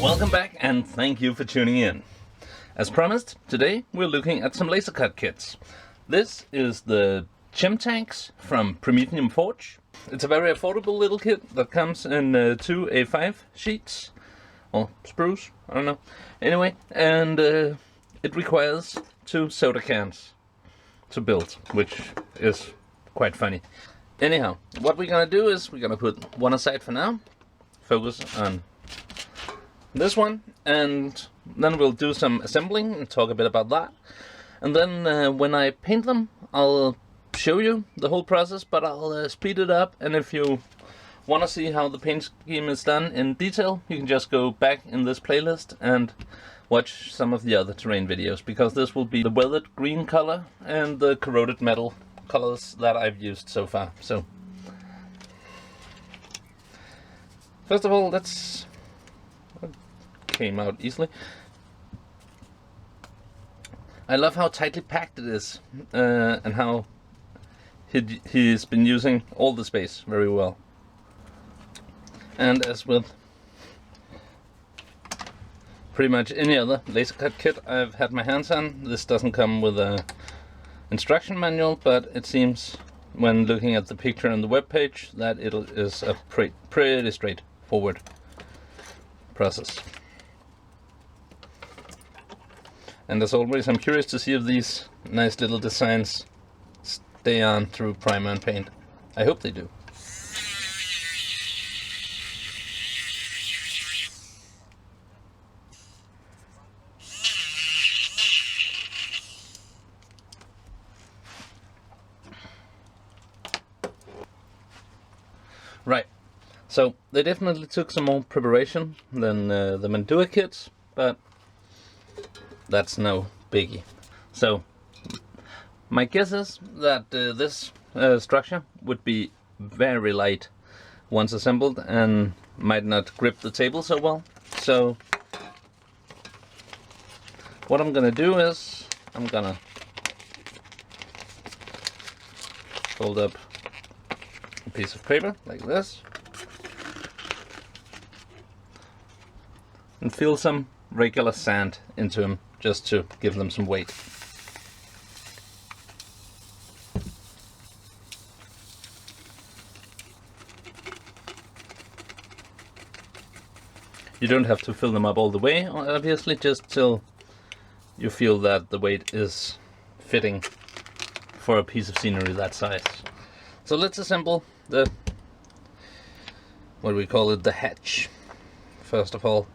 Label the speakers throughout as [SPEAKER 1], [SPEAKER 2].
[SPEAKER 1] Welcome back and thank you for tuning in. As promised, today we're looking at some laser cut kits. This is the Chem tanks from Promethium Forge. It's a very affordable little kit that comes in 2 A5 sheets, or sprues, I don't know. Anyway, and it requires 2 soda cans to build, which is quite funny. Anyhow, what we're gonna do is we're gonna put one aside for now, focus on this one, and then we'll do some assembling and talk a bit about that. And then when I paint them, I'll show you the whole process, but I'll speed it up. And if you want to see how the paint scheme is done in detail, you can just go back in this playlist and watch some of the other terrain videos, because this will be the weathered green color and the corroded metal colors that I've used so far. So first of all, let's came out easily. I love how tightly packed it is, and how he's been using all the space very well. And as with pretty much any other laser cut kit I've had my hands on, this doesn't come with a instruction manual, but it seems when looking at the picture on the web page that it is a pretty straightforward process. And as always, I'm curious to see if these nice little designs stay on through primer and paint. I hope they do. Right, so they definitely took some more preparation than the Mandua kits, but that's no biggie. So my guess is that this structure would be very light once assembled and might not grip the table so well. So what I'm gonna do is I'm gonna fold up a piece of paper like this and fill some regular sand into them, just to give them some weight. You don't have to fill them up all the way, obviously, just till you feel that the weight is fitting for a piece of scenery that size. So let's assemble the, what do we call it, the hatch, first of all.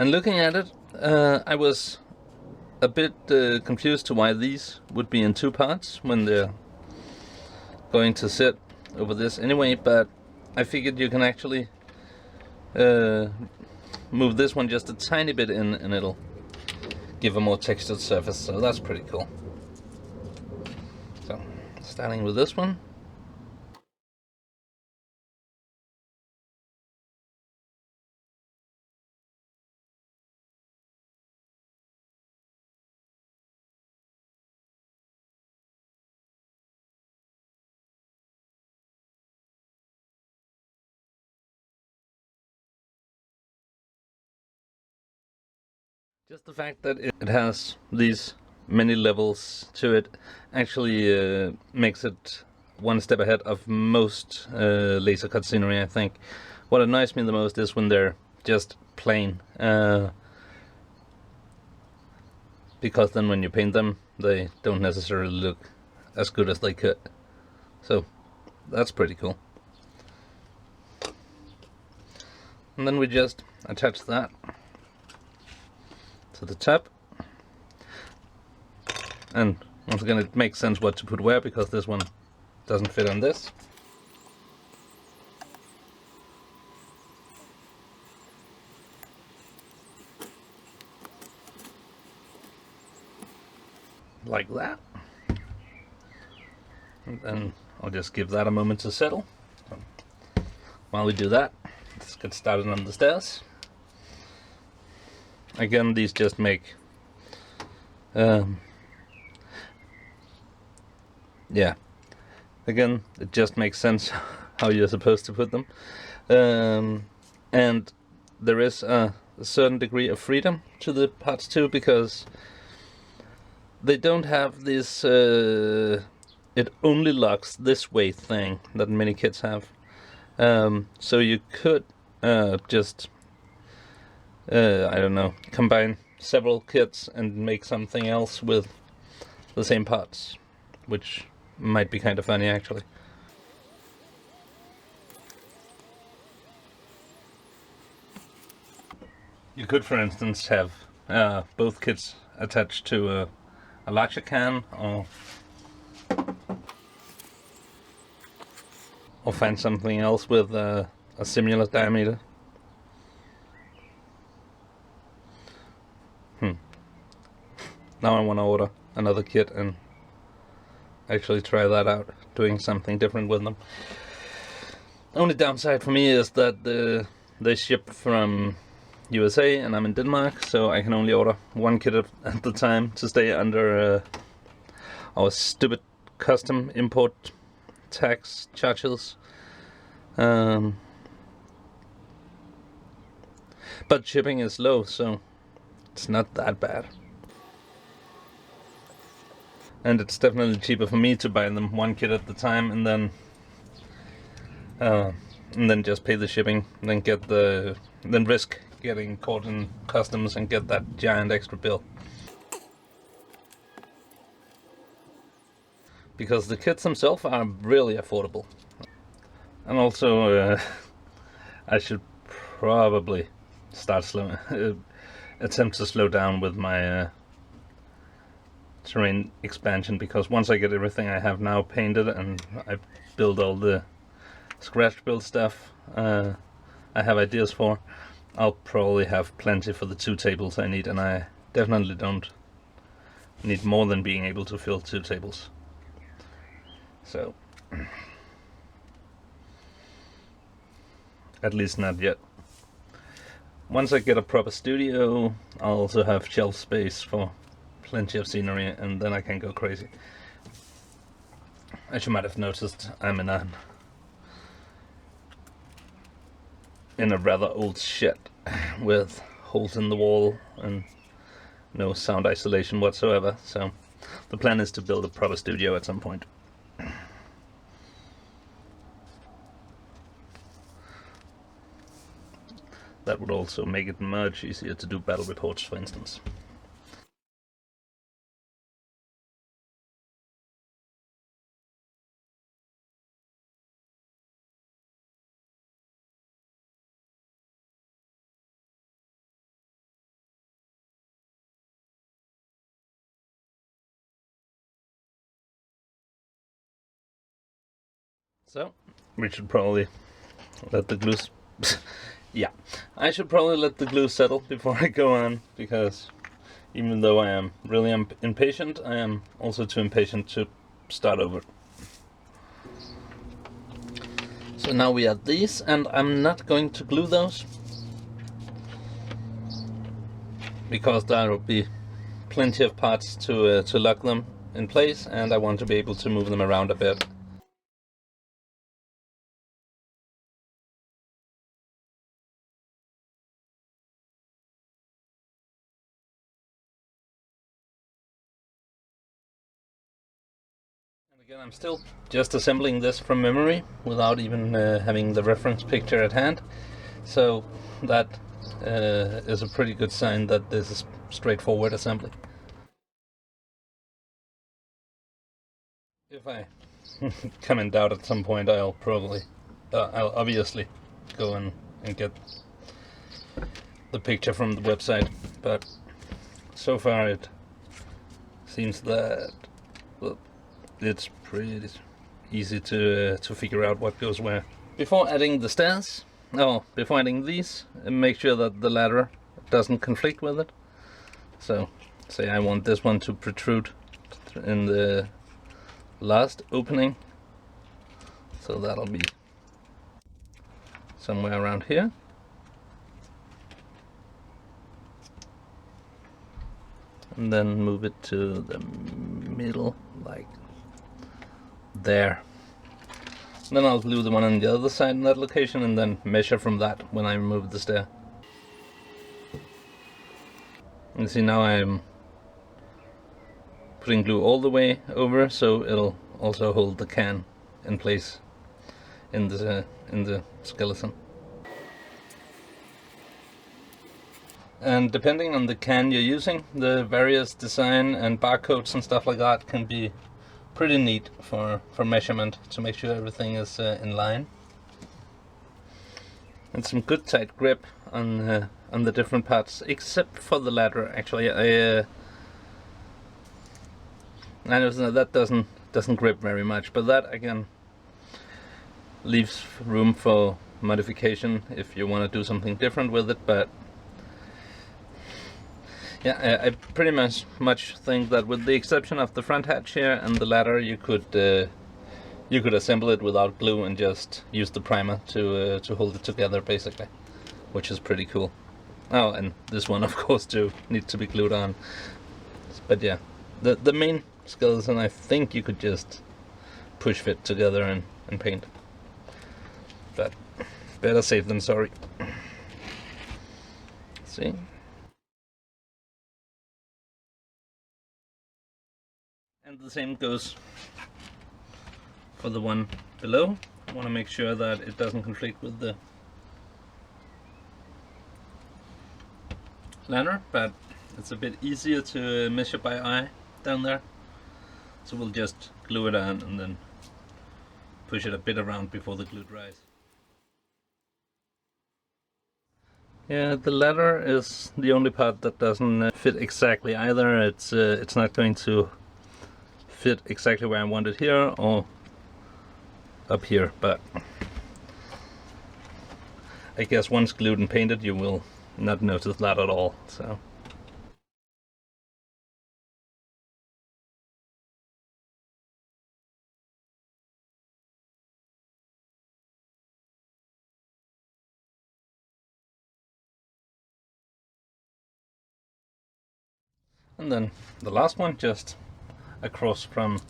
[SPEAKER 1] And looking at it, I was a bit confused to why these would be in 2 parts when they're going to sit over this anyway, but I figured you can actually move this one just a tiny bit in and it'll give a more textured surface, so that's pretty cool. So starting with this one. Just the fact that it has these many levels to it actually makes it one step ahead of most laser cut scenery, I think. What annoys me the most is when they're just plain, because then when you paint them they don't necessarily look as good as they could. So that's pretty cool. And then we just attach that to the top, and once again it makes sense what to put where, because this one doesn't fit on this. Like that. And then I'll just give that a moment to settle. So while we do that, let's get started on the stairs. Again, these just make yeah, again, it just makes sense how you're supposed to put them. And there is a certain degree of freedom to the parts too, because they don't have this it only locks this way thing that many kits have. So you could just I don't know, combine several kits and make something else with the same parts, which might be kind of funny actually. You could, for instance, have both kits attached to a larger can, or find something else with a similar diameter. Now I want to order another kit and actually try that out, doing something different with them. Only downside for me is that they ship from USA and I'm in Denmark, so I can only order one kit at the time to stay under our stupid custom import tax charges. But shipping is low, so it's not that bad. And it's definitely cheaper for me to buy them one kit at the time and then just pay the shipping, then risk getting caught in customs and get that giant extra bill. Because the kits themselves are really affordable. And also I should probably start attempt to slow down with my terrain expansion, because once I get everything I have now painted and I build all the scratch build stuff I have ideas for, I'll probably have plenty for the 2 tables I need, and I definitely don't need more than being able to fill 2 tables. So at least not yet. Once I get a proper studio, I'll also have shelf space for plenty of scenery, and then I can go crazy. As you might have noticed, I'm in a rather old shed with holes in the wall and no sound isolation whatsoever, so the plan is to build a proper studio at some point. That would also make it much easier to do battle reports, for instance. So, we should probably let the glue... yeah, I should probably let the glue settle before I go on, because even though I am really impatient, I am also too impatient to start over. So now we add these, and I'm not going to glue those, because there will be plenty of parts to lock them in place, and I want to be able to move them around a bit. Again, I'm still just assembling this from memory without even having the reference picture at hand, so that is a pretty good sign that this is straightforward assembly. If I come in doubt at some point, I'll obviously go and get the picture from the website, but so far it seems that, well, it's pretty easy to figure out what goes where. Before adding the stairs, before adding these, make sure that the ladder doesn't conflict with it. So, say I want this one to protrude in the last opening, so that'll be somewhere around here. And then move it to the middle, like there. Then I'll glue the one on the other side in that location and then measure from that when I remove the stair. You see, now I'm putting glue all the way over, so it'll also hold the can in place in the skeleton. And depending on the can you're using, the various design and barcodes and stuff like that can be pretty neat for measurement to make sure everything is in line. And some good tight grip on the different parts, except for the ladder. Actually, I know that doesn't grip very much, but that again leaves room for modification if you want to do something different with it. But yeah, I pretty much think that with the exception of the front hatch here and the ladder, you could assemble it without glue and just use the primer to hold it together, basically, which is pretty cool. Oh, and this one of course too needs to be glued on. But yeah, the main skeleton I think you could just push fit together and paint. But better safe than sorry. See? And the same goes for the one below. I want to make sure that it doesn't conflict with the ladder, but it's a bit easier to measure by eye down there. So we'll just glue it on and then push it a bit around before the glue dries. Yeah, the ladder is the only part that doesn't fit exactly either. It's not going to fit exactly where I want it here or up here, but I guess once glued and painted you will not notice that at all. So and then the last one just across from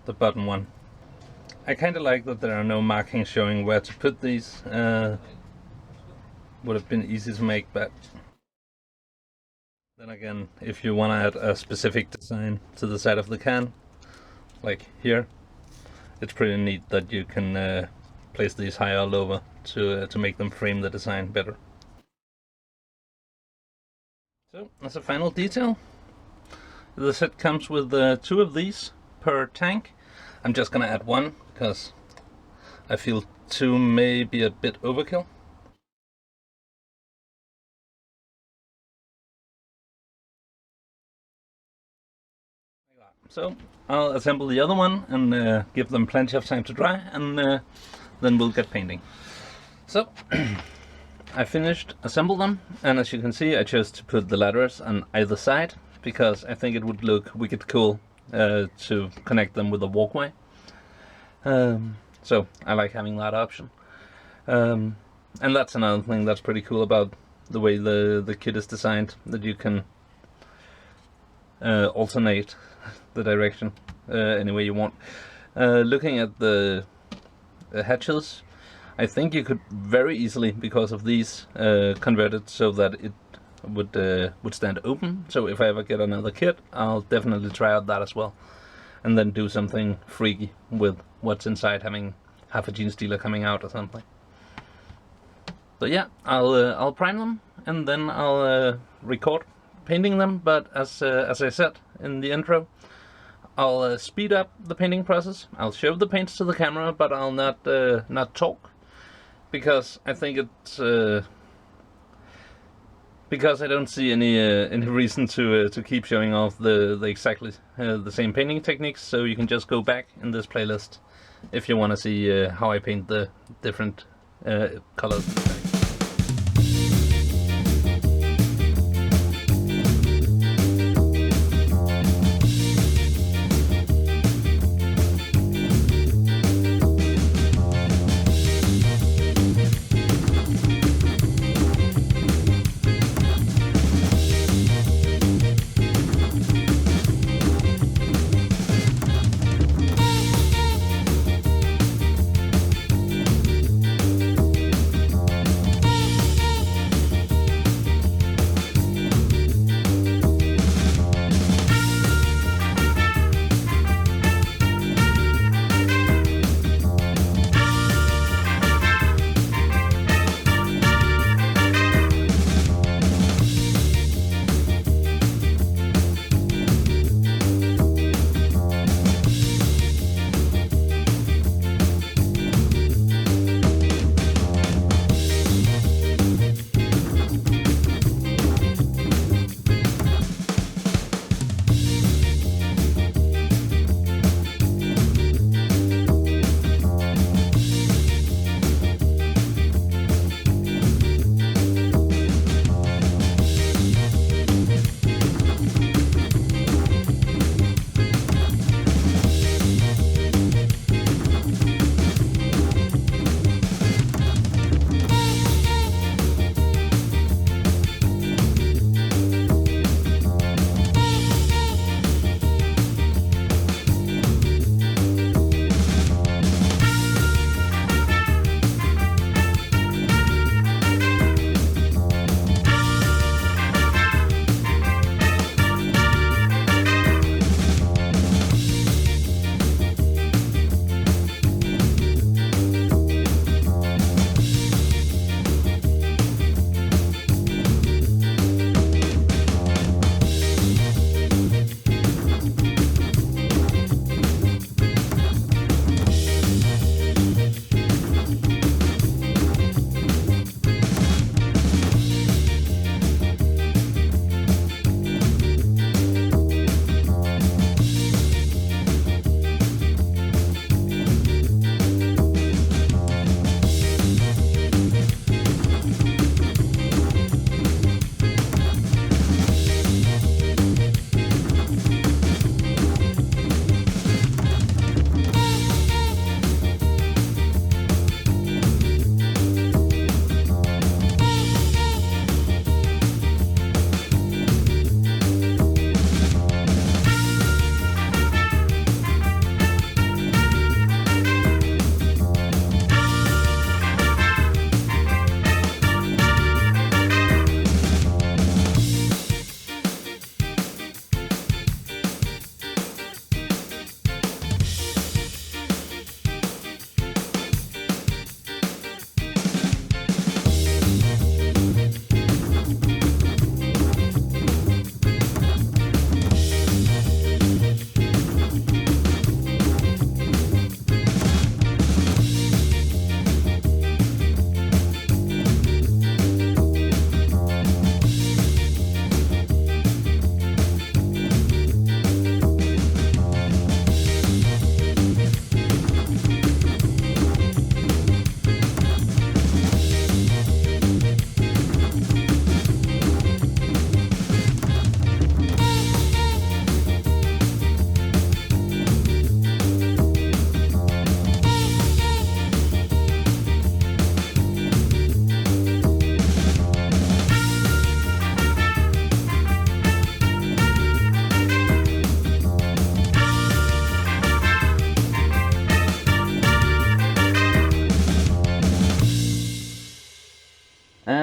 [SPEAKER 1] the bottom one. I kind of like that there are no markings showing where to put these. Would have been easy to make, but then again, if you want to add a specific design to the side of the can, like here, it's pretty neat that you can place these higher or lower to make them frame the design better. So, as a final detail, the set comes with 2 of these per tank. I'm just gonna add 1 because I feel 2 may be a bit overkill. So I'll assemble the other one and give them plenty of time to dry, and then we'll get painting. So I finished assemble them, and as you can see I chose to put the ladders on either side because I think it would look wicked cool to connect them with a walkway. So I like having that option. And that's another thing that's pretty cool about the way the kit is designed, that you can alternate the direction any way you want. Looking at the hatches, I think you could very easily, because of these, convert it so that it would stand open. So if I ever get another kit, I'll definitely try out that as well, and then do something freaky with what's inside, having half a gene stealer coming out or something. So yeah, I'll prime them and then I'll record painting them. But as I said in the intro, I'll speed up the painting process. I'll show the paints to the camera, but I'll not talk, because I think it's because I don't see any reason to keep showing off the exactly the same painting techniques. So you can just go back in this playlist if you want to see how I paint the different colors.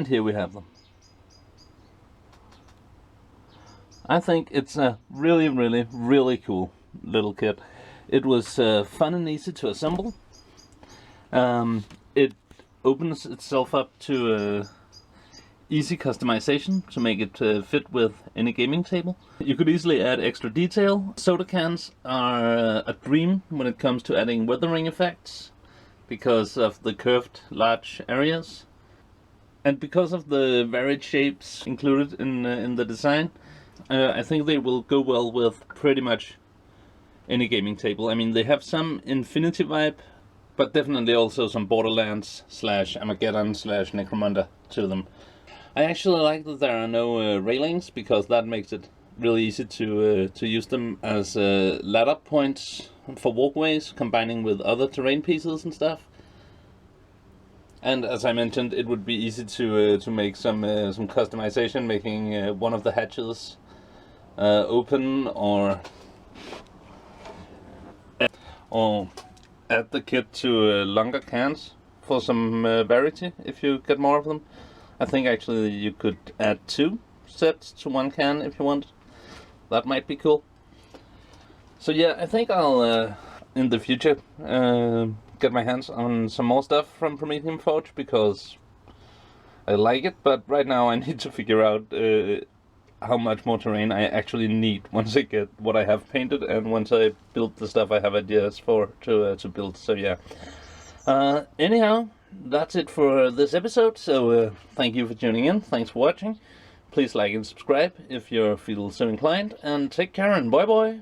[SPEAKER 1] And here we have them. I think it's a really, really, really cool little kit. It was fun and easy to assemble. It opens itself up to easy customization to make it fit with any gaming table. You could easily add extra detail. Soda cans are a dream when it comes to adding weathering effects because of the curved large areas. And because of the varied shapes included in the design, I think they will go well with pretty much any gaming table. I mean, they have some Infinity vibe, but definitely also some Borderlands / Armageddon / Necromunda to them. I actually like that there are no railings, because that makes it really easy to use them as ladder points for walkways, combining with other terrain pieces and stuff. And as I mentioned, it would be easy to make some customization, making one of the hatches open, or add the kit to longer cans for some variety if you get more of them. I think actually you could add 2 sets to 1 can if you want. That might be cool. So yeah, I think I'll in the future get my hands on some more stuff from Promethium Forge, because I like it, but right now I need to figure out how much more terrain I actually need once I get what I have painted and once I build the stuff I have ideas for to build. So yeah. Anyhow, that's it for this episode. So thank you for tuning in. Thanks for watching. Please like and subscribe if you feel so inclined, and take care and bye bye.